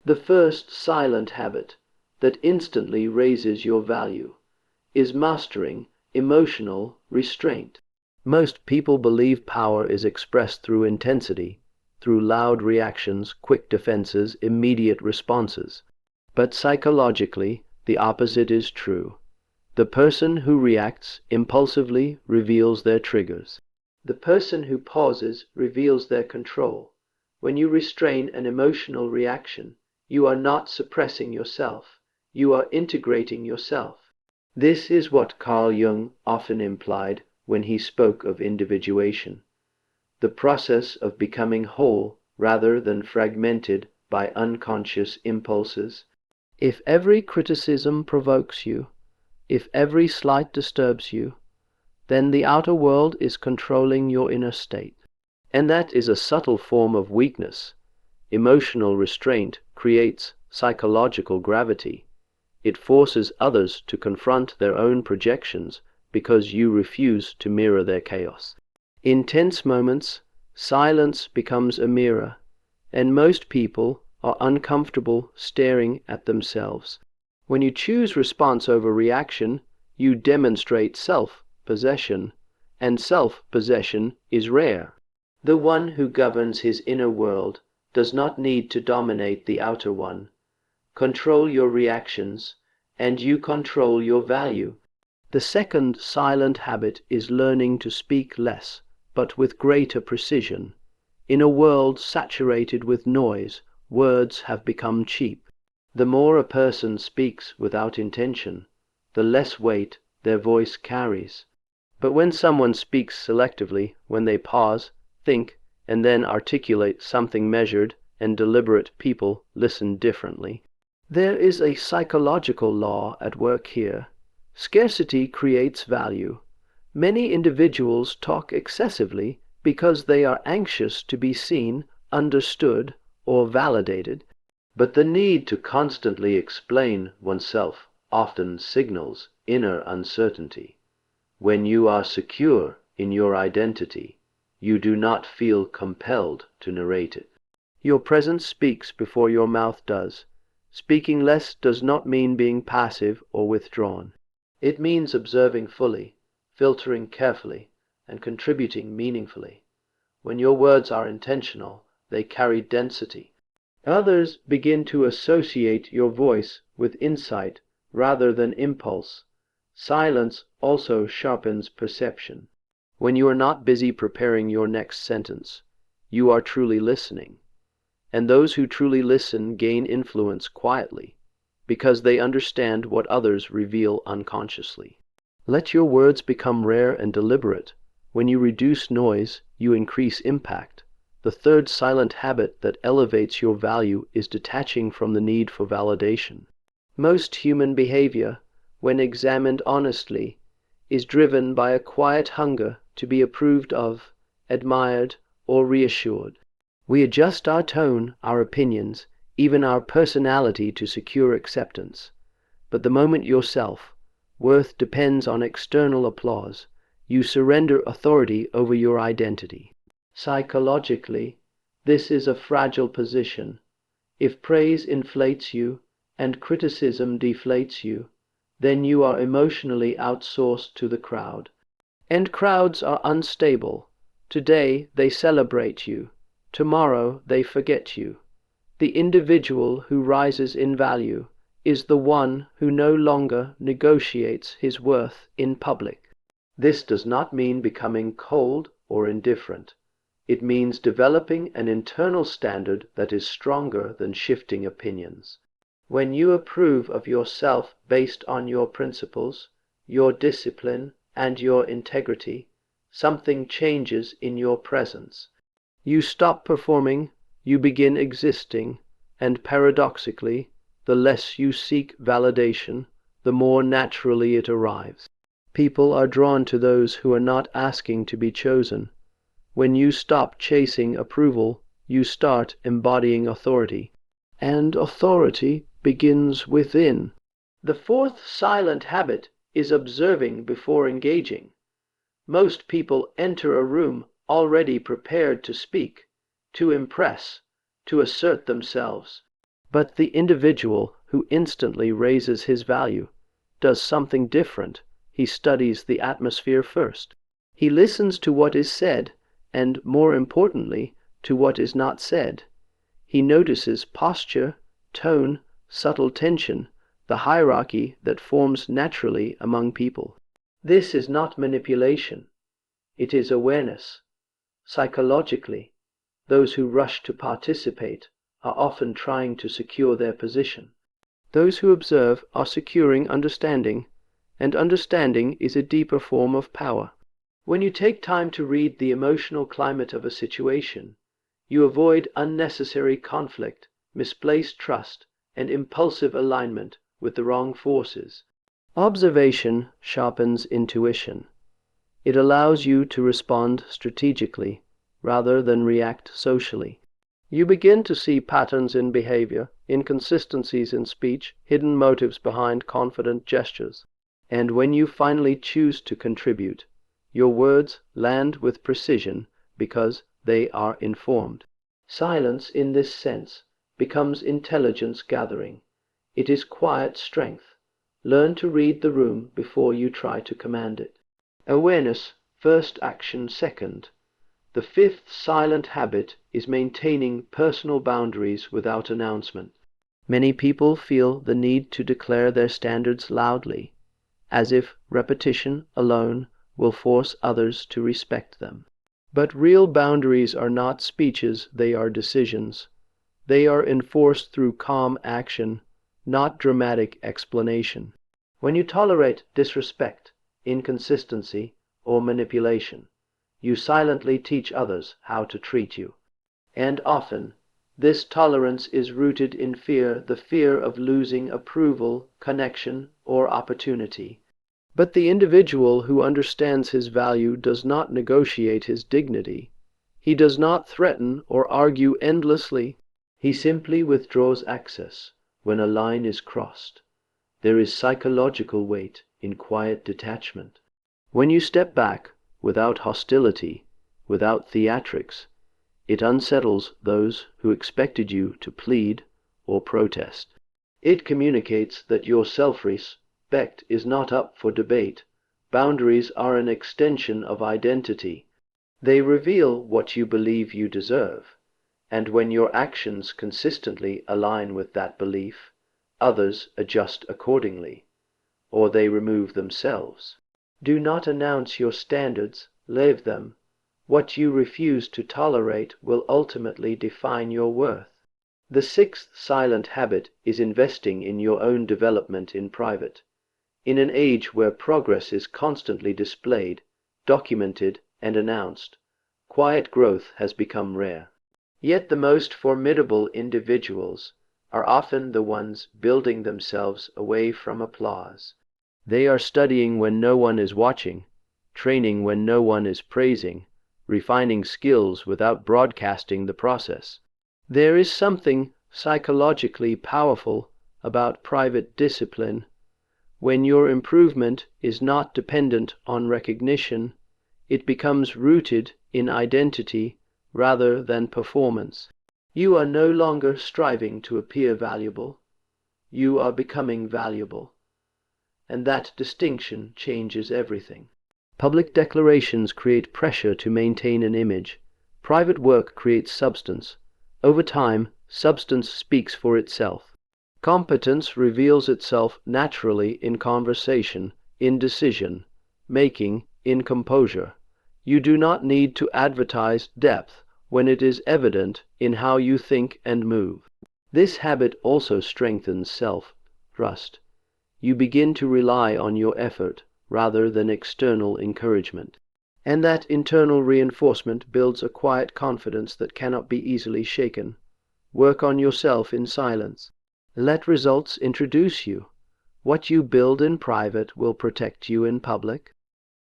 The first silent habit that instantly raises your value is mastering emotional restraint. Most people believe power is expressed through intensity, through loud reactions, quick defenses, immediate responses. But psychologically, the opposite is true. The person who reacts impulsively reveals their triggers. The person who pauses reveals their control. When you restrain an emotional reaction, you are not suppressing yourself, you are integrating yourself. This is what Carl Jung often implied when he spoke of individuation, the process of becoming whole rather than fragmented by unconscious impulses. If every criticism provokes you, if every slight disturbs you, then the outer world is controlling your inner state. And that is a subtle form of weakness. Emotional restraint creates psychological gravity. It forces others to confront their own projections because you refuse to mirror their chaos. In tense moments, silence becomes a mirror, and most people are uncomfortable staring at themselves. When you choose response over reaction, you demonstrate self-possession, and self-possession is rare. The one who governs his inner world does not need to dominate the outer one. Control your reactions, and you control your value. The second silent habit is learning to speak less, but with greater precision. In a world saturated with noise, words have become cheap. The more a person speaks without intention, the less weight their voice carries. But when someone speaks selectively, when they pause, think, and then articulate something measured and deliberate, people listen differently. There is a psychological law at work here. Scarcity creates value. Many individuals talk excessively because they are anxious to be seen, understood, or validated. But the need to constantly explain oneself often signals inner uncertainty. When you are secure in your identity, you do not feel compelled to narrate it. Your presence speaks before your mouth does. Speaking less does not mean being passive or withdrawn. It means observing fully, filtering carefully, and contributing meaningfully. When your words are intentional, they carry density. Others begin to associate your voice with insight rather than impulse. Silence also sharpens perception. When you are not busy preparing your next sentence, you are truly listening. And those who truly listen gain influence quietly, because they understand what others reveal unconsciously. Let your words become rare and deliberate. When you reduce noise, you increase impact. The third silent habit that elevates your value is detaching from the need for validation. Most human behavior, when examined honestly, is driven by a quiet hunger to be approved of, admired, or reassured. We adjust our tone, our opinions, even our personality to secure acceptance. But the moment your self-worth depends on external applause, you surrender authority over your identity. Psychologically, this is a fragile position. If praise inflates you and criticism deflates you, then you are emotionally outsourced to the crowd. And crowds are unstable. Today they celebrate you. Tomorrow they forget you. The individual who rises in value is the one who no longer negotiates his worth in public. This does not mean becoming cold or indifferent. It means developing an internal standard that is stronger than shifting opinions. When you approve of yourself based on your principles, your discipline, and your integrity, something changes in your presence. You stop performing, you begin existing, and paradoxically, the less you seek validation, the more naturally it arrives. People are drawn to those who are not asking to be chosen. When you stop chasing approval, you start embodying authority. And authority begins within. The fourth silent habit is observing before engaging. Most people enter a room already prepared to speak, to impress, to assert themselves. But the individual who instantly raises his value does something different. He studies the atmosphere first. He listens to what is said, and more importantly, to what is not said. He notices posture, tone, subtle tension, the hierarchy that forms naturally among people. This is not manipulation. It is awareness. Psychologically, those who rush to participate are often trying to secure their position. Those who observe are securing understanding, and understanding is a deeper form of power. When you take time to read the emotional climate of a situation, you avoid unnecessary conflict, misplaced trust, and impulsive alignment with the wrong forces. Observation sharpens intuition. It allows you to respond strategically rather than react socially. You begin to see patterns in behavior, inconsistencies in speech, hidden motives behind confident gestures. And when you finally choose to contribute, your words land with precision because they are informed. Silence, in this sense, becomes intelligence gathering. It is quiet strength. Learn to read the room before you try to command it. Awareness, first, action second. The fifth silent habit is maintaining personal boundaries without announcement. Many people feel the need to declare their standards loudly, as if repetition alone will force others to respect them. But real boundaries are not speeches, they are decisions. They are enforced through calm action, not dramatic explanation. When you tolerate disrespect, inconsistency, or manipulation, you silently teach others how to treat you. And often, this tolerance is rooted in fear, the fear of losing approval, connection, or opportunity. But the individual who understands his value does not negotiate his dignity. He does not threaten or argue endlessly. He simply withdraws access when a line is crossed. There is psychological weight in quiet detachment. When you step back without hostility, without theatrics, it unsettles those who expected you to plead or protest. It communicates that your self-respect is not up for debate. Boundaries are an extension of identity. They reveal what you believe you deserve, and when your actions consistently align with that belief, others adjust accordingly, or they remove themselves. Do not announce your standards, live them. What you refuse to tolerate will ultimately define your worth. The sixth silent habit is investing in your own development in private. In an age where progress is constantly displayed, documented, and announced, quiet growth has become rare. Yet the most formidable individuals are often the ones building themselves away from applause. They are studying when no one is watching, training when no one is praising, refining skills without broadcasting the process. There is something psychologically powerful about private discipline. When your improvement is not dependent on recognition, it becomes rooted in identity rather than performance. You are no longer striving to appear valuable. You are becoming valuable. And that distinction changes everything. Public declarations create pressure to maintain an image. Private work creates substance. Over time, substance speaks for itself. Competence reveals itself naturally in conversation, in decision making, in composure. You do not need to advertise depth when it is evident in how you think and move. This habit also strengthens self-trust. You begin to rely on your effort rather than external encouragement. And that internal reinforcement builds a quiet confidence that cannot be easily shaken. Work on yourself in silence. Let results introduce you. What you build in private will protect you in public.